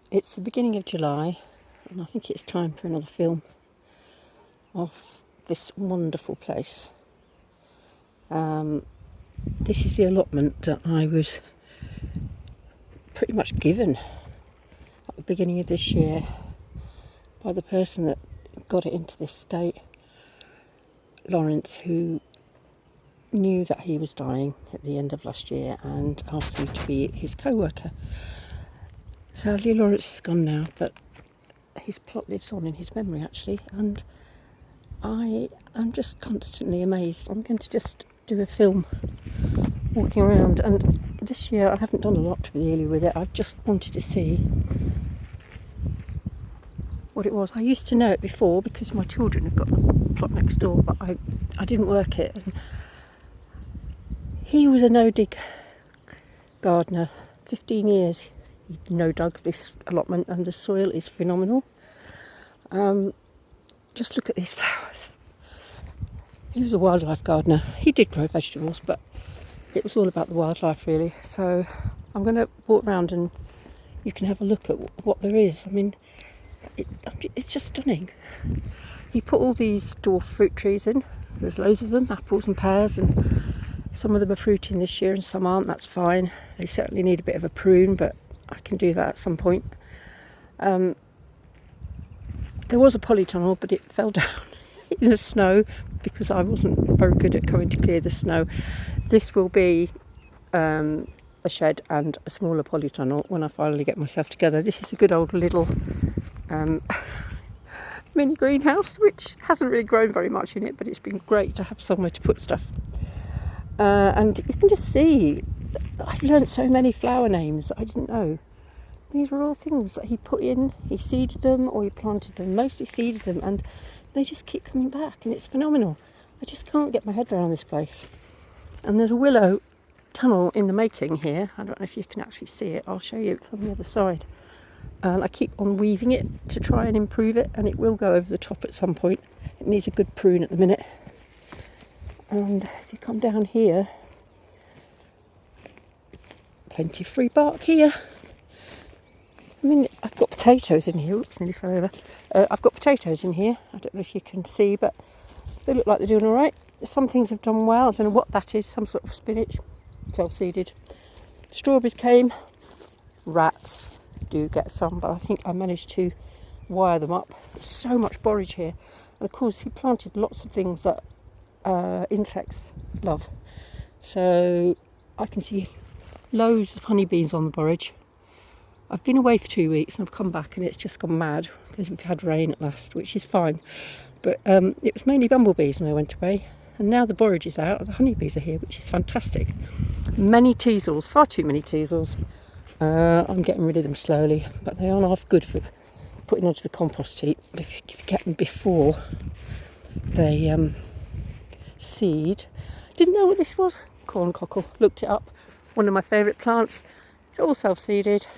It's the beginning of July, and I think it's time for another film of this wonderful place. This is the allotment that I was pretty much given at the beginning of this year by the person that got it into this state, Lawrence, who knew that he was dying at the end of last year and asked me to be his co-worker. Sadly, Lawrence is gone now, but his plot lives on in his memory, actually, and I am just constantly amazed. I'm going to just do a film walking around, and this year I haven't done a lot really with it. I've just wanted to see what it was. I used to know it before because my children have got the plot next door, but I didn't work it. And he was a no-dig gardener, 15 years. He no-dug this allotment, and the soil is phenomenal. Just look at these flowers. He was a wildlife gardener. He did grow vegetables, but it was all about the wildlife, really. So I'm going to walk around and you can have a look at what there is. I mean, it's just stunning. He put all these dwarf fruit trees in. There's loads of them, apples and pears, and some of them are fruiting this year and some aren't. That's fine. They certainly need a bit of a prune, but I can do that at some point. There was a polytunnel, but it fell down in the snow because I wasn't very good at coming to clear the snow. This will be a shed and a smaller polytunnel when I finally get myself together. This is a good old little mini greenhouse, which hasn't really grown very much in it, but it's been great to have somewhere to put stuff. And you can just see I've learned so many flower names that I didn't know. These were all things that he put in. He seeded them or he planted them, mostly seeded them, and they just keep coming back, and it's phenomenal. I just can't get my head around this place. And there's a willow tunnel in the making here. I don't know if you can actually see it. I'll show you from the other side. And I keep on weaving it to try and improve it, and it will go over the top at some point. It needs a good prune at the minute. And if you come down here, plenty of free bark here. I mean, I've got potatoes in here. Oops, nearly fell over. I've got potatoes in here. I don't know if you can see, but they look like they're doing all right. Some things have done well. I don't know what that is. Some sort of spinach, self-seeded. Strawberries came. Rats do get some, but I think I managed to wire them up. There's so much borage here. And of course, he planted lots of things that insects love. So I can see loads of honeybees on the borage. I've been away for 2 weeks and I've come back and it's just gone mad because we've had rain at last, which is fine. But it was mainly bumblebees when I went away. And now the borage is out and the honeybees are here, which is fantastic. Many teasels, far too many teasels. I'm getting rid of them slowly, but they aren't half good for putting onto the compost heap if you get them before they seed. Didn't know what this was. Corn cockle. Looked it up. One of my favourite plants. It's all self-seeded.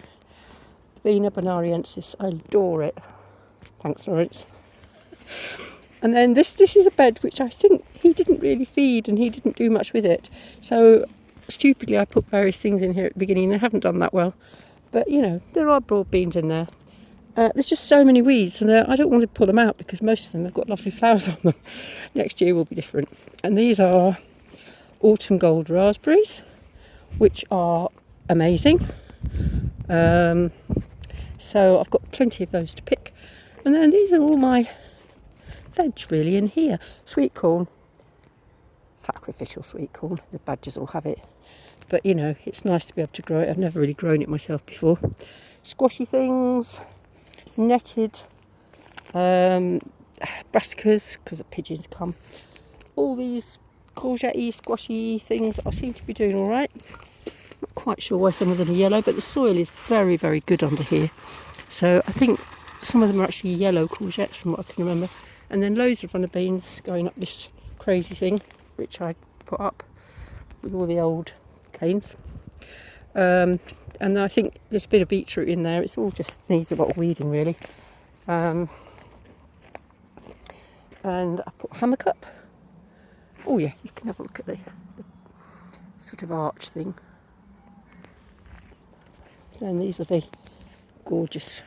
Bina bonariensis. I adore it. Thanks, Lawrence. And then this is a bed which I think he didn't really feed and he didn't do much with it. So stupidly I put various things in here at the beginning. They haven't done that well. But, you know, there are broad beans in there. There's just so many weeds and I don't want to pull them out because most of them have got lovely flowers on them. Next year will be different. And these are autumn gold raspberries, which are amazing. So I've got plenty of those to pick. And then these are all my veg really in here. Sweet corn, sacrificial sweet corn. The badgers all have it. But you know, it's nice to be able to grow it. I've never really grown it myself before. Squashy things, netted brassicas, because the pigeons come. All these courgette-y, squashy things I seem to be doing all right. Not quite sure why some of them are yellow, but the soil is very, very good under here. So I think some of them are actually yellow courgettes from what I can remember. And then loads of runner beans going up this crazy thing, which I put up with all the old canes. And I think there's a bit of beetroot in there. It all just needs a lot of weeding, really. And I put hammock up. Oh yeah, you can have a look at the sort of arch thing. And these are the gorgeous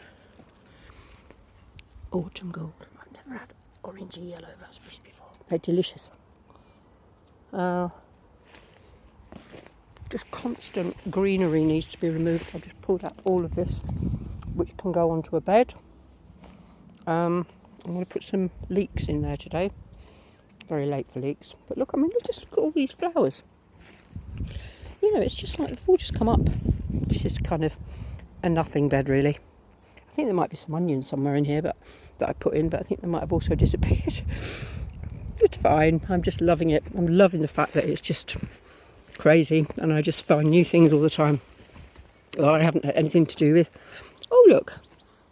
autumn gold. I've never had orangey yellow raspberries before. They're delicious. Just constant greenery needs to be removed. I've just pulled out all of this, which can go onto a bed. I'm going to put some leeks in there today. Very late for leeks. But look, I mean, just look at all these flowers. You know, it's just like they've all just come up. This is kind of a nothing bed, really. I think there might be some onions somewhere in here that I put in, but I think they might have also disappeared. It's fine. I'm just loving it. I'm loving the fact that it's just crazy, and I just find new things all the time that I haven't had anything to do with. Oh, look,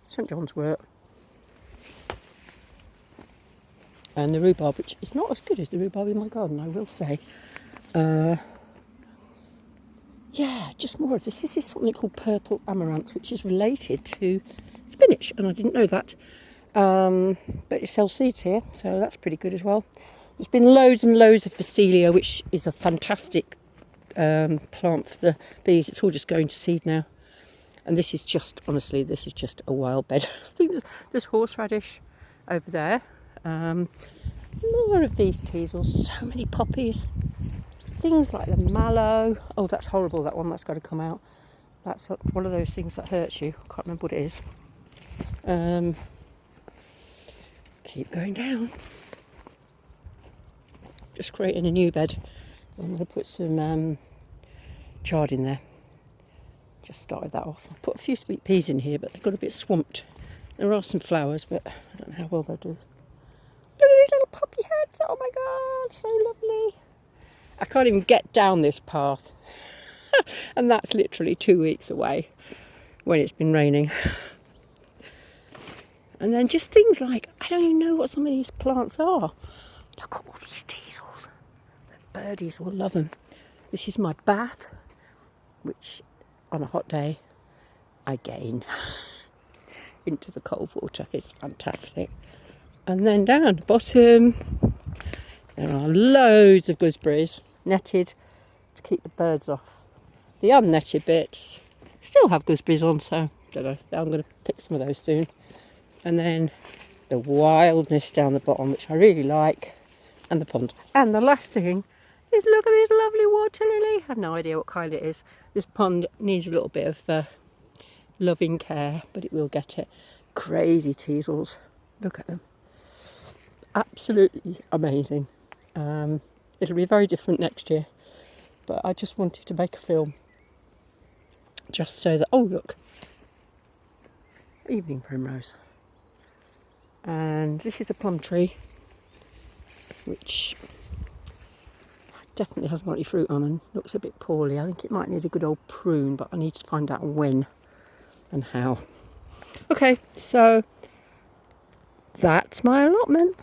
St John's wort. And the rhubarb, which is not as good as the rhubarb in my garden, I will say. Yeah, just more of this. This is something called purple amaranth, which is related to spinach, and I didn't know that. But it sells seeds here, so that's pretty good as well. There's been loads and loads of Phacelia, which is a fantastic plant for the bees. It's all just going to seed now. And this is just, honestly, this is just a wild bed. I think there's horseradish over there. More of these teasels, so many poppies. Things like the mallow. Oh, that's horrible, that one, that's got to come out. That's one of those things that hurts you. I can't remember what it is. Keep going down. Just creating a new bed. I'm going to put some chard in there. Just started that off. I put a few sweet peas in here, but they've got a bit swamped. There are some flowers, but I don't know how well they'll do. Look at these little poppy heads. Oh my God, so lovely. I can't even get down this path. And that's literally 2 weeks away when it's been raining. And then just things like, I don't even know what some of these plants are. Look at all these teasels. The birdies will love them. This is my bath, which on a hot day, I gain into the cold water. It's fantastic. And then down the bottom, there are loads of gooseberries, netted to keep the birds off. The unnetted bits still have gooseberries on, so don't know. I'm going to pick some of those soon. And then the wildness down the bottom, which I really like, and the pond. And the last thing is, look at this lovely water lily. I have no idea what kind it is. This pond needs a little bit of loving care, but it will get it. Crazy teasels. Look at them. Absolutely amazing. It'll be very different next year, but I just wanted to make a film just so that, oh look, evening primrose. And this is a plum tree, which definitely hasn't got any fruit on and looks a bit poorly. I think it might need a good old prune, but I need to find out when and how. Okay, so that's my allotment.